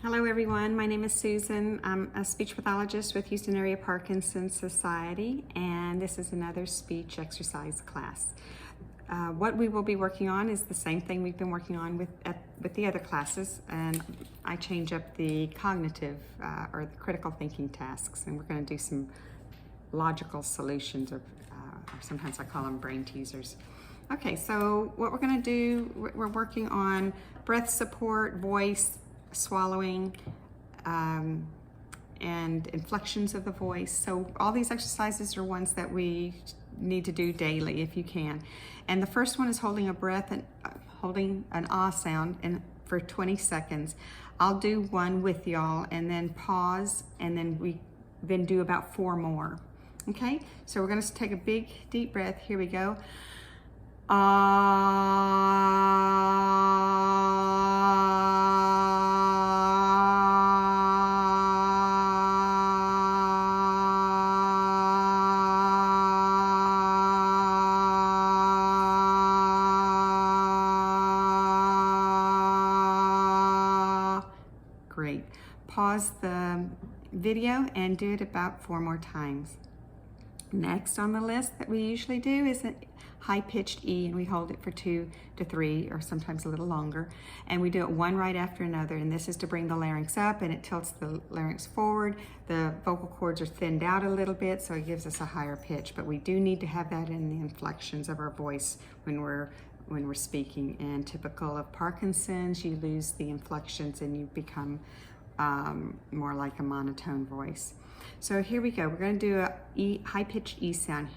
Hello everyone, my name is Susan. I'm a speech pathologist with Houston Area Parkinson's Society, and this is another speech exercise class. What we will be working on is the same thing we've been working on with the other classes, and I change up the cognitive or the critical thinking tasks, and we're going to do some logical solutions, or sometimes I call them brain teasers. Okay, so what we're going to do, we're working on breath support, voice, swallowing, and inflections of the voice. So all these exercises are ones that we need to do daily if you can. And the first one is holding a breath and holding an ah sound for 20 seconds. I'll do one with y'all and then pause, and then do about 4 more. Okay, so we're going to take a big deep breath. Here we go. Great. Pause the video and do it about 4 more times. Next on the list that we usually do is a high-pitched E, and we hold it for 2 to 3 or sometimes a little longer, and we do it one right after another, and this is to bring the larynx up, and it tilts the larynx forward. The vocal cords are thinned out a little bit, so it gives us a higher pitch, but we do need to have that in the inflections of our voice when we're speaking. And typical of Parkinson's, you lose the inflections and you become more like a monotone voice. So here we go. We're going to do a high-pitched E sound.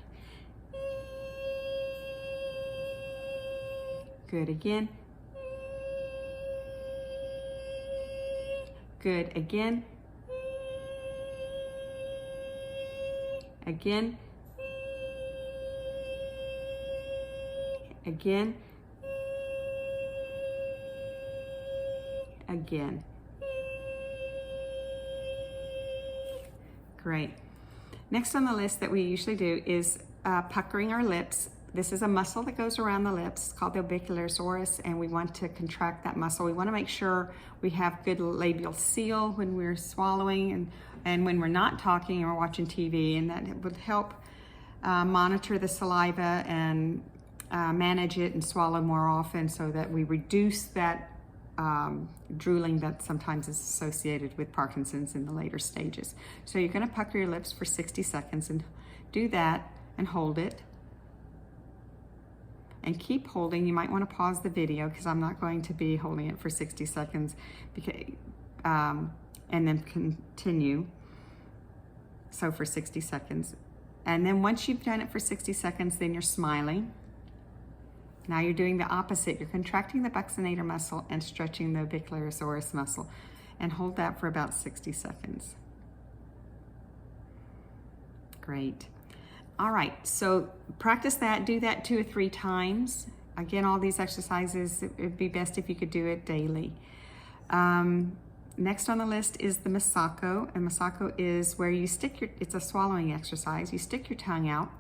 Good again. Good again. Again. Again. Again. Great. Next on the list that we usually do is puckering our lips. This is a muscle that goes around the lips. It's called the orbicularis, and we want to contract that muscle. We want to make sure we have good labial seal when we're swallowing and when we're not talking or watching TV, and that would help monitor the saliva and manage it and swallow more often, so that we reduce that drooling that sometimes is associated with Parkinson's in the later stages. So you're going to pucker your lips for 60 seconds and do that and hold it. And keep holding. You might want to pause the video because I'm not going to be holding it for 60 seconds, because, and then continue. So for 60 seconds. And then once you've done it for 60 seconds, then you're smiling. Now you're doing the opposite. You're contracting the buccinator muscle and stretching the orbicularis muscle. And hold that for about 60 seconds. Great. All right, so practice that. Do that 2 or 3 times. Again, all these exercises, it would be best if you could do it daily. Next on the list is the Masako. And Masako is where you stick it's a swallowing exercise. You stick your tongue out,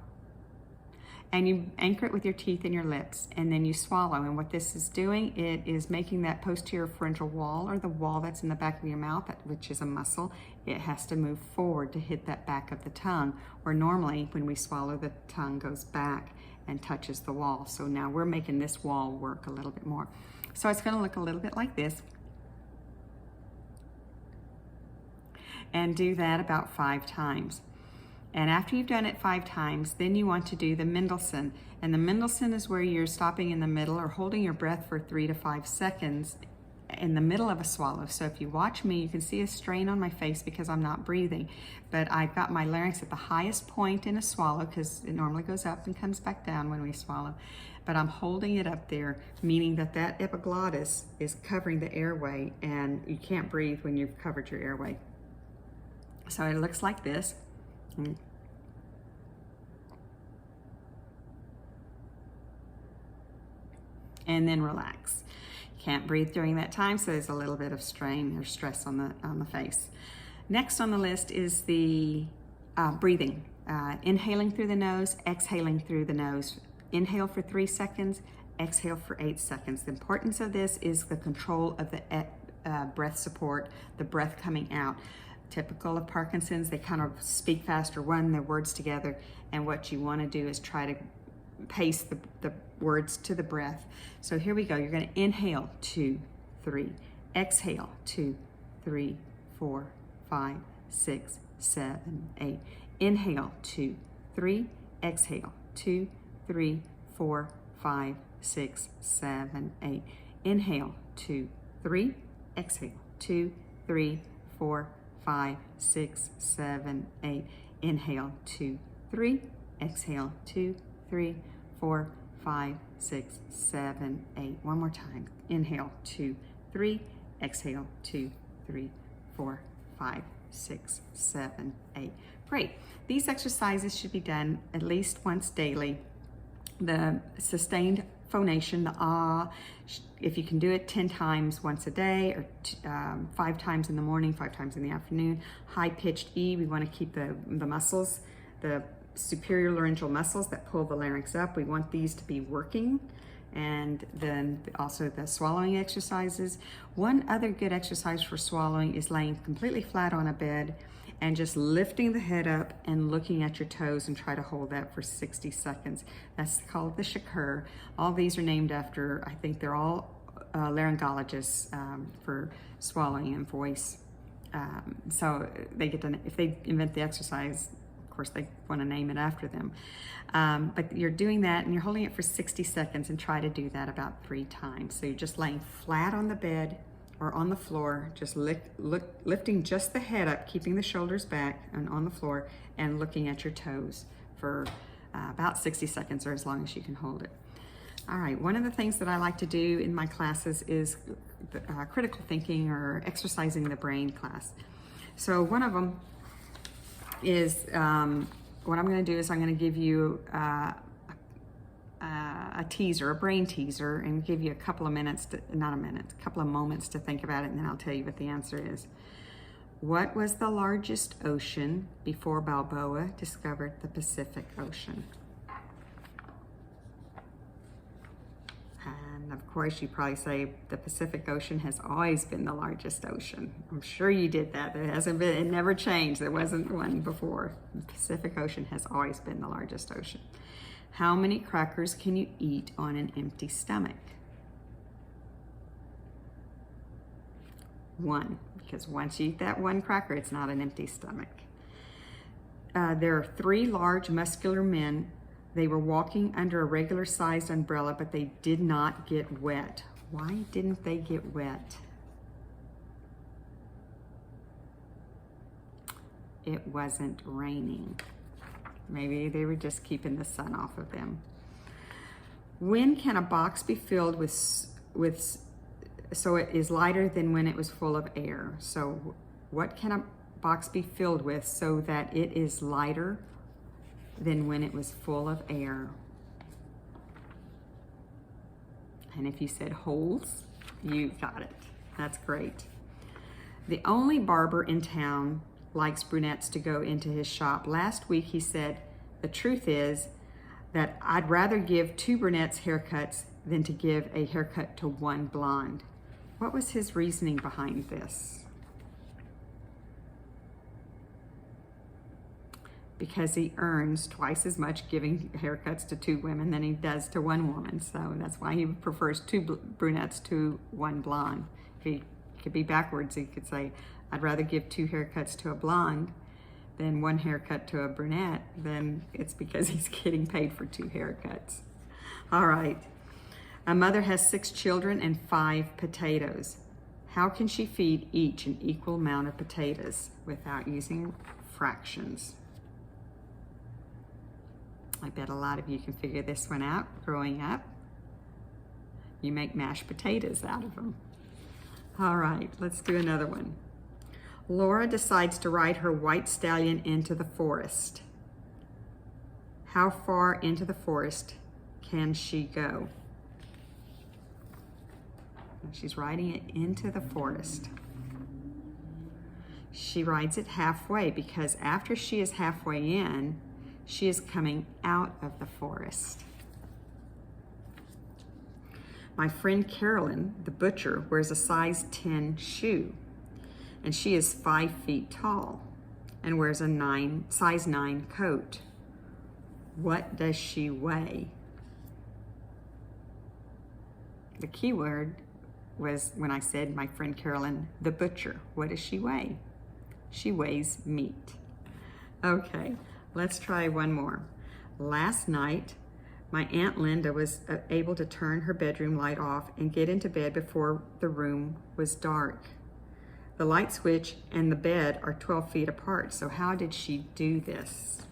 and you anchor it with your teeth and your lips, and then you swallow. And what this is doing, it is making that posterior pharyngeal wall, or the wall that's in the back of your mouth, which is a muscle, it has to move forward to hit that back of the tongue, where normally when we swallow, the tongue goes back and touches the wall. So now we're making this wall work a little bit more. So it's going to look a little bit like this. And do that about 5 times. And after you've done it 5 times, then you want to do the Mendelssohn. And the Mendelssohn is where you're stopping in the middle or holding your breath for 3 to 5 seconds in the middle of a swallow. So if you watch me, you can see a strain on my face because I'm not breathing. But I've got my larynx at the highest point in a swallow, because it normally goes up and comes back down when we swallow. But I'm holding it up there, meaning that that epiglottis is covering the airway, and you can't breathe when you've covered your airway. So it looks like this. And then relax. Can't breathe during that time, so there's a little bit of strain or stress on the face. Next on the list is the breathing. Inhaling through the nose, exhaling through the nose. Inhale for 3 seconds, exhale for 8 seconds. The importance of this is the control of breath support, the breath coming out. Typical of Parkinson's, they kind of speak fast or run their words together, and what you want to do is try to pace the words to the breath. So here we go. You're going to inhale 2, 3, exhale 2, 3, 4, 5, 6, 7, 8. Inhale 2, 3, exhale 2, 3, 4, 5, 6, 7, 8. Inhale 2, 3, exhale 2, 3, 4, 5, 6, 7, 8. Inhale 2, 3, exhale 2, 3, 4, 5, 6, 7, 8. One more time. Inhale 2, 3, exhale 2, 3, 4, 5, 6, 7, 8. Great. These exercises should be done at least once daily. The sustained phonation, the ah, if you can do it 10 times once a day, or 5 times in the morning, 5 times in the afternoon. High-pitched E, we want to keep the muscles, the superior laryngeal muscles that pull the larynx up. We want these to be working. And then also the swallowing exercises. One other good exercise for swallowing is laying completely flat on a bed and just lifting the head up and looking at your toes, and try to hold that for 60 seconds. That's called the shakur. All these are named after, I think they're all laryngologists for swallowing and voice. So they get to, if they invent the exercise, of course they want to name it after them. But you're doing that and you're holding it for 60 seconds, and try to do that about 3 times. So you're just laying flat on the bed or on the floor, just lifting just the head up, keeping the shoulders back and on the floor, and looking at your toes for about 60 seconds, or as long as you can hold it. All right, one of the things that I like to do in my classes is critical thinking, or exercising the brain class. So one of them is, what I'm going to do is I'm going to give you a teaser, a brain teaser, and give you a couple of minutes, a couple of moments to think about it, and then I'll tell you what the answer is. What was the largest ocean before Balboa discovered the Pacific Ocean? And of course, you probably say the Pacific Ocean has always been the largest ocean. I'm sure you did that. It never changed. There wasn't one before. The Pacific Ocean has always been the largest ocean. How many crackers can you eat on an empty stomach? 1, because once you eat that 1 cracker, it's not an empty stomach. There are 3 large muscular men. They were walking under a regular sized umbrella, but they did not get wet. Why didn't they get wet? It wasn't raining. Maybe they were just keeping the sun off of them. When can a box be filled with so it is lighter than when it was full of air? So what can a box be filled with so that it is lighter than when it was full of air? And if you said holes, you got it. That's great. The only barber in town likes brunettes to go into his shop. Last week he said, the truth is that I'd rather give 2 brunettes haircuts than to give a haircut to 1 blonde. What was his reasoning behind this? Because he earns twice as much giving haircuts to 2 women than he does to 1 woman. So that's why he prefers 2 brunettes to 1 blonde. If he could be backwards, he could say, I'd rather give 2 haircuts to a blonde than 1 haircut to a brunette. Then it's because he's getting paid for 2 haircuts. All right. A mother has 6 children and 5 potatoes. How can she feed each an equal amount of potatoes without using fractions? I bet a lot of you can figure this one out growing up. You make mashed potatoes out of them. All right, let's do another one. Laura decides to ride her white stallion into the forest. How far into the forest can she go? She's riding it into the forest. She rides it halfway, because after she is halfway in, she is coming out of the forest. My friend Carolyn, the butcher, wears a size 10 shoe, and she is 5 feet tall and wears a size 9 coat. What does she weigh? The key word was when I said my friend Carolyn, the butcher. What does she weigh? She weighs meat. Okay, let's try one more. Last night, my Aunt Linda was able to turn her bedroom light off and get into bed before the room was dark. The light switch and the bed are 12 feet apart, so how did she do this?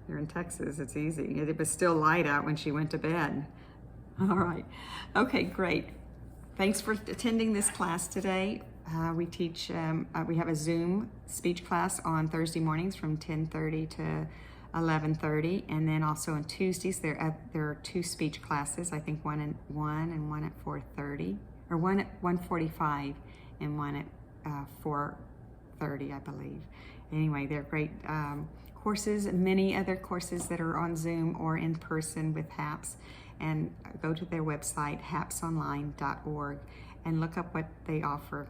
You're in Texas, it's easy. It was still light out when she went to bed. All right, okay, great. Thanks for attending this class today. We have a Zoom speech class on Thursday mornings from 10:30 to 11:30, and then also on Tuesdays there are 2 speech classes. I think one at 4:30, or one at 1:45, and one at 4:30, I believe. Anyway, they're great courses, and many other courses that are on Zoom or in person with HAPS. And go to their website, hapsonline.org, and look up what they offer.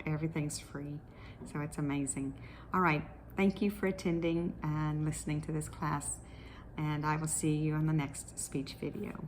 Everything's free, so it's amazing. All right, thank you for attending and listening to this class, and I will see you on the next speech video.